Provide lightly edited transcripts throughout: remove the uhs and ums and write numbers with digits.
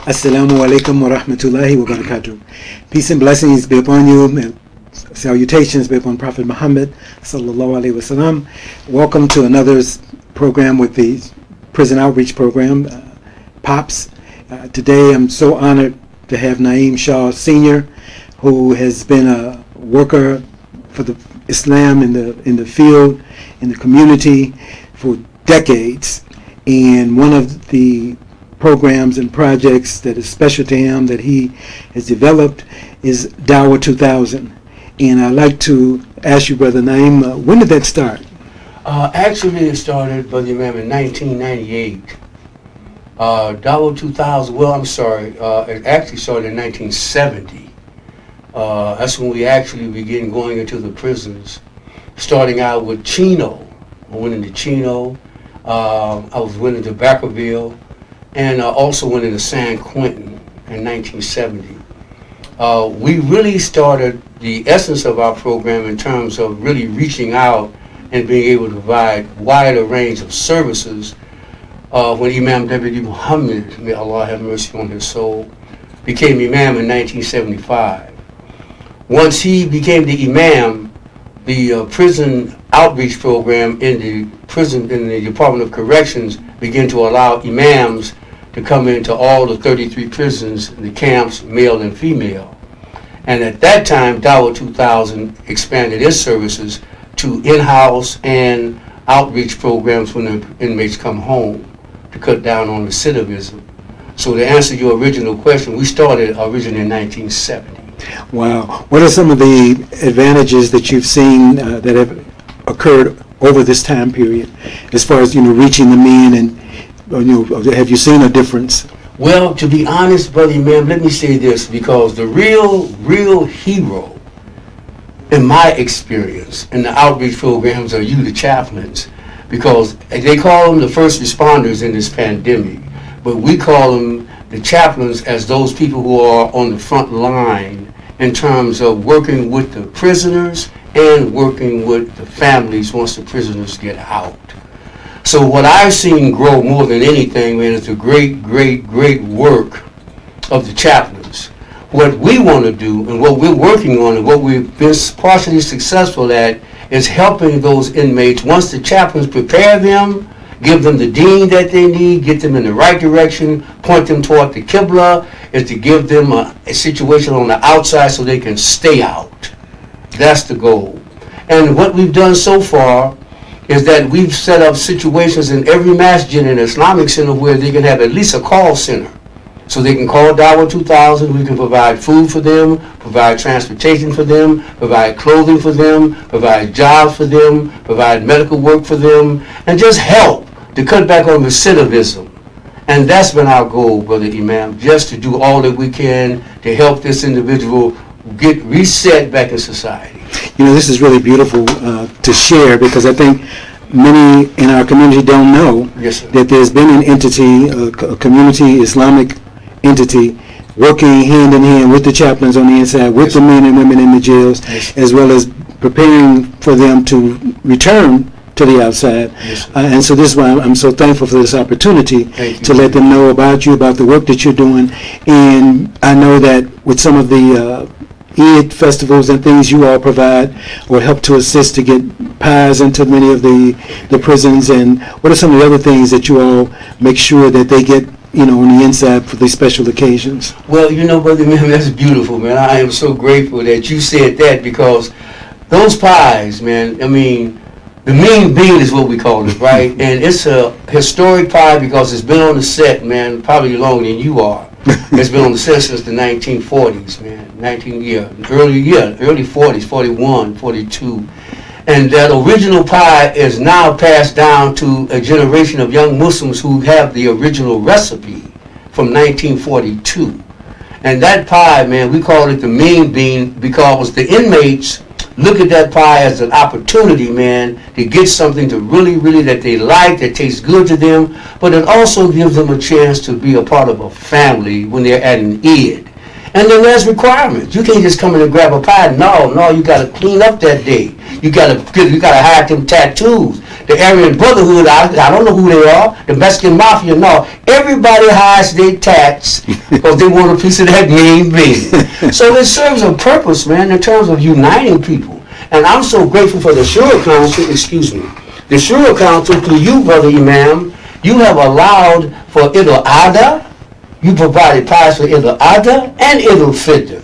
Assalamu alaikum wa rahmatullahi wa barakatuh. Peace and blessings be upon you, and salutations be upon Prophet Muhammad sallallahu alaihi wasallam. Welcome to another program with the Prison Outreach Program, POPS. Today I'm so honored to have Naeem Shah Sr., who has been a worker for the Islam in the field, in the community for decades. And one of the programs and projects that is special to him that he has developed is Dawah 2000. And I'd like to ask you, Brother Naeem, when did that start? Actually, it started, Brother Imam, in 1998. Dawah 2000, it actually started in 1970. That's when we actually began going into the prisons, starting out with Chino. I went into Chino, I went into Backerville, and also went into San Quentin in 1970. We really started the essence of our program in terms of really reaching out and being able to provide wider range of services when Imam Deputy Muhammad, may Allah have mercy on his soul, became Imam in 1975. Once he became the Imam, the prison outreach program in the Department of Corrections began to allow imams to come into all the 33 prisons, the camps, male and female. And at that time, Dawah 2000 expanded its services to in-house and outreach programs when the inmates come home to cut down on recidivism. So to answer your original question, we started originally in 1970. Wow. What are some of the advantages that you've seen that have occurred over this time period as far as, reaching the men, and have you seen a difference? Well, to be honest, Brother Imam, let me say this, because the real hero, in my experience, in the outreach programs are you, the chaplains, because they call them the first responders in this pandemic, but we call them the chaplains as those people who are on the front line in terms of working with the prisoners and working with the families once the prisoners get out. So what I've seen grow more than anything, man, is the great work of the chaplains. What we want to do and what we're working on and what we've been partially successful at is helping those inmates, once the chaplains prepare them, give them the deen that they need, get them in the right direction, point them toward the Qibla, is to give them a situation on the outside so they can stay out. That's the goal. And what we've done so far is that we've set up situations in every masjid and Islamic center where they can have at least a call center. So they can call Dawah 2000, we can provide food for them, provide transportation for them, provide clothing for them, provide jobs for them, provide medical work for them, and just help to cut back on recidivism. And that's been our goal, Brother Imam, just to do all that we can to help this individual get reset back in society. This is really beautiful to share, because I think many in our community don't know that there's been an entity, a community Islamic entity, working hand in hand with the chaplains on the inside, with the men and women in the jails, as well as preparing for them to return to the outside. And so this is why I'm so thankful for this opportunity to let them know about you, about the work that you're doing. And I know that with some of the Eid festivals and things you all provide or help to assist to get pies into many of the prisons, and what are some of the other things that you all make sure that they get on the inside for these special occasions? Well, Brother Man, that's beautiful, man. I am so grateful that you said that, because those pies, man, I mean, the mean bean is what we call it, right? And it's a historic pie because it's been on the set, man, probably longer than you are. It's been on the set since the 1940s, man. Early 40s, 41, 42. And that original pie is now passed down to a generation of young Muslims who have the original recipe from 1942. And that pie, man, we call it the mean bean because the inmates look at that pie as an opportunity, man, to get something to really that they like, that tastes good to them, but it also gives them a chance to be a part of a family when they're at an Eid. And then there's requirements. You can't just come in and grab a pie. No, you got to clean up that day. You got to hide them tattoos. The Aryan Brotherhood, I don't know who they are. The Mexican Mafia, no. Everybody hides their tats because they want a piece of that main bean. So it serves a purpose, man, in terms of uniting people. And I'm so grateful for the Shura Council, the Shura Council through you, Brother Imam. You have allowed for Idul Adha. You provided pies for Idul Adha and Idul Fitr.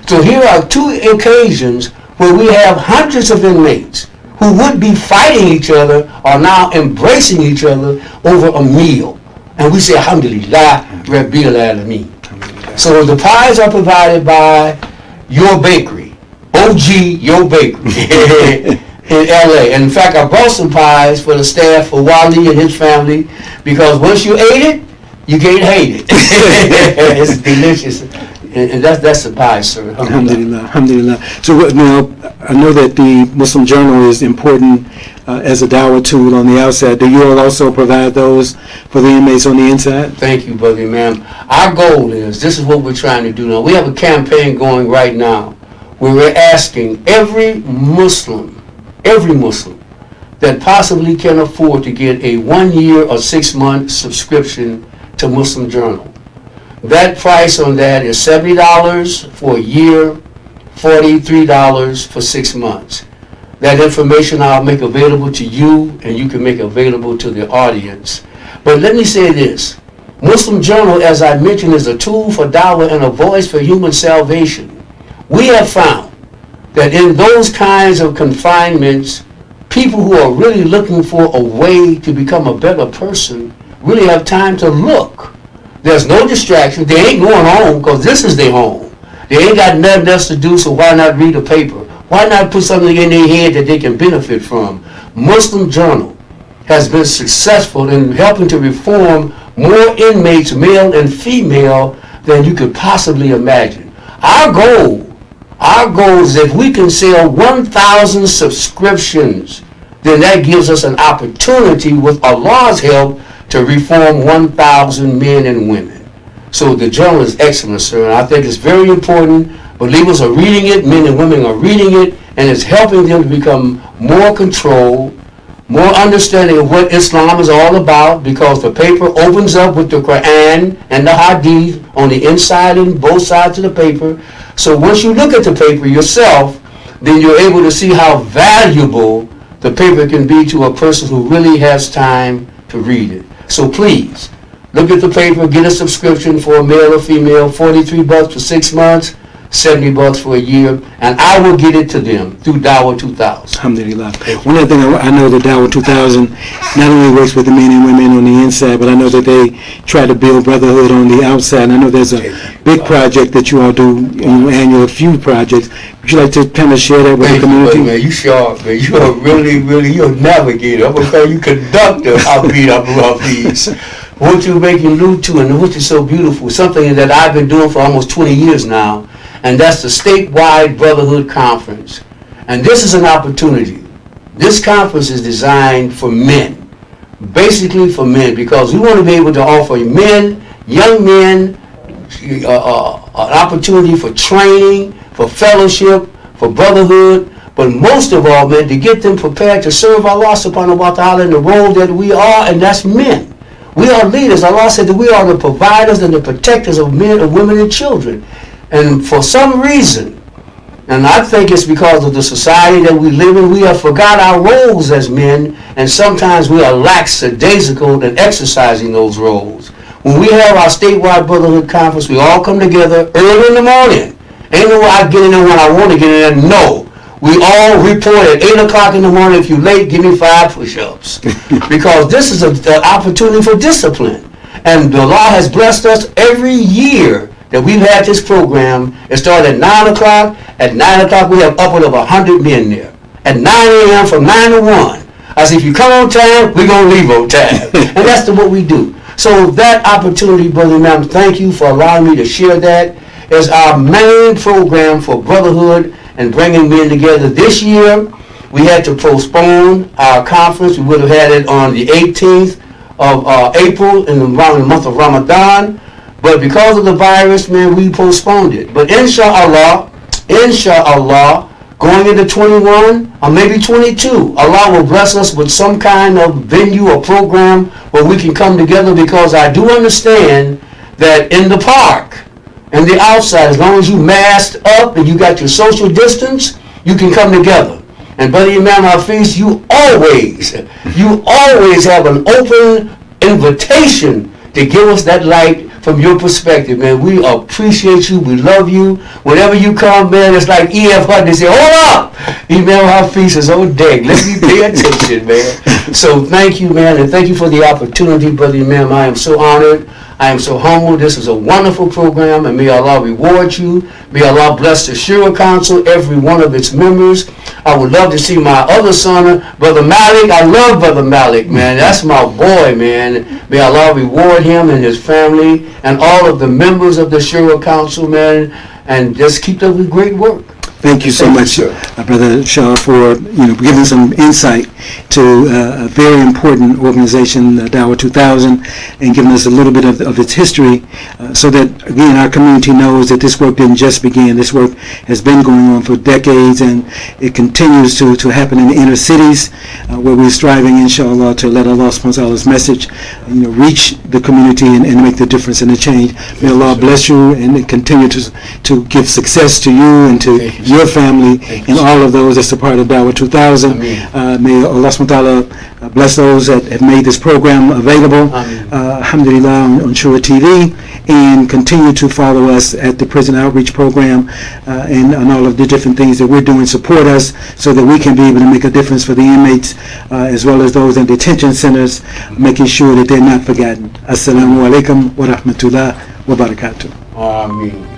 So here are two occasions where we have hundreds of inmates who would be fighting each other are now embracing each other over a meal. And we say, Alhamdulillah, Rabbil Alameen. So the pies are provided by your bakery, OG Your Bakery in LA. And in fact, I brought some pies for the staff, for Wali and his family, because once you ate it, you can't hate it. It's delicious. And that's the pie, sir. Alhamdulillah. Alhamdulillah. So now, I know that the Muslim Journal is important as a dawah tool on the outside. Do you all also provide those for the inmates on the inside? Thank you, Brother Imam. Our goal is, this is what we're trying to do now. We have a campaign going right now where we're asking every Muslim that possibly can afford to get a 1 year or 6 month subscription to Muslim Journal. That price on that is $70 for a year, $43 for 6 months. That information I'll make available to you, and you can make available to the audience. But let me say this. Muslim Journal, as I mentioned, is a tool for dawah and a voice for human salvation. We have found that in those kinds of confinements, people who are really looking for a way to become a better person really have time to look. There's no distraction. They ain't going home because this is their home. They ain't got nothing else to do, so why not read a paper? Why not put something in their head that they can benefit from? Muslim Journal has been successful in helping to reform more inmates, male and female, than you could possibly imagine. Our goal is if we can sell 1,000 subscriptions, then that gives us an opportunity with Allah's help to reform 1,000 men and women. So the journal is excellent, sir, and I think it's very important. Believers are reading it, men and women are reading it, and it's helping them to become more controlled, more understanding of what Islam is all about, because the paper opens up with the Quran and the Hadith on the inside and both sides of the paper. So once you look at the paper yourself, then you're able to see how valuable the paper can be to a person who really has time to read it. So please, look at the paper, get a subscription for a male or female, $43 for 6 months, $70 for a year, and I will get it to them through Dawah 2000. Alhamdulillah. One other thing, I know that Dawah 2000 not only works with the men and women on the inside, but I know that they try to build brotherhood on the outside. And I know there's a big project that you all do, annual few projects. Would you like to kind of share that with the community? Man, you sharp, man. You are really, you're a navigator. I'm going to call you conductor. I'll these. What you make you allude to, and which is so beautiful, something that I've been doing for almost 20 years now, and that's the Statewide Brotherhood Conference. And this is an opportunity. This conference is designed for men, basically for men, because we want to be able to offer men, young men, an opportunity for training, for fellowship, for brotherhood, but most of all, men, to get them prepared to serve Allah subhanahu wa ta'ala in the role that we are, and that's men. We are leaders. Allah said that we are the providers and the protectors of men and women and children. And for some reason, and I think it's because of the society that we live in, we have forgot our roles as men, and sometimes we are lackadaisical in exercising those roles. When we have our Statewide Brotherhood Conference, we all come together early in the morning. Ain't no I get in there when I want to get in there. No. We all report at 8 o'clock in the morning. If you're late, give me 5 push-ups. Because this is an opportunity for discipline. And Allah has blessed us every year that we've had this program. It started at 9 o'clock. At 9 o'clock, we have upward of 100 men there. At 9 a.m. from 9 to 1. I said, if you come on time, we're going to leave on time. And that's what we do. So that opportunity, Brother Imam, thank you for allowing me to share that. It's our main program for brotherhood and bringing men together. This year, we had to postpone our conference. We would have had it on the 18th of April in the month of Ramadan. But because of the virus, man, we postponed it. But inshallah, going into 21 or maybe 22, Allah will bless us with some kind of venue or program where we can come together, because I do understand that in the park and the outside, as long as you masked up and you got your social distance, you can come together. And Brother Imam Hafiz, you always have an open invitation to give us that light from your perspective, man. We appreciate you. We love you. Whenever you come, man, it's like E.F. Hutton. They say, hold up! Imam Hafiz is on deck. Let me pay attention, man. So thank you, man, and thank you for the opportunity, Brother Imam. I am so honored. I am so humbled. This is a wonderful program, and may Allah reward you. May Allah bless the Shura Council, every one of its members. I would love to see my other son, Brother Malik. I love Brother Malik, man. That's my boy, man. May Allah reward him and his family and all of the members of the Shura Council, man, and just keep up the great work. Thank you so much, Brother Shah, for giving some insight to a very important organization, Dawah 2000, and giving us a little bit of its history, so that again our community knows that this work didn't just begin. This work has been going on for decades, and it continues to happen in the inner cities, where we're striving, inshallah, to let Allah subhanahu wa ta'ala's message, reach the community and make the difference and the change. May Allah bless you and continue to give success to you and to your family and all of those that's a part of Dawah 2000. May Allah subhanahu wa ta'ala bless those that have made this program available, alhamdulillah, on ShuraTV, and continue to follow us at the prison outreach program, and on all of the different things that we're doing. Support us so that we can be able to make a difference for the inmates, as well as those in detention centers, making sure that they're not forgotten. Assalamu alaikum wa rahmatullah wa barakatuh. Ameen.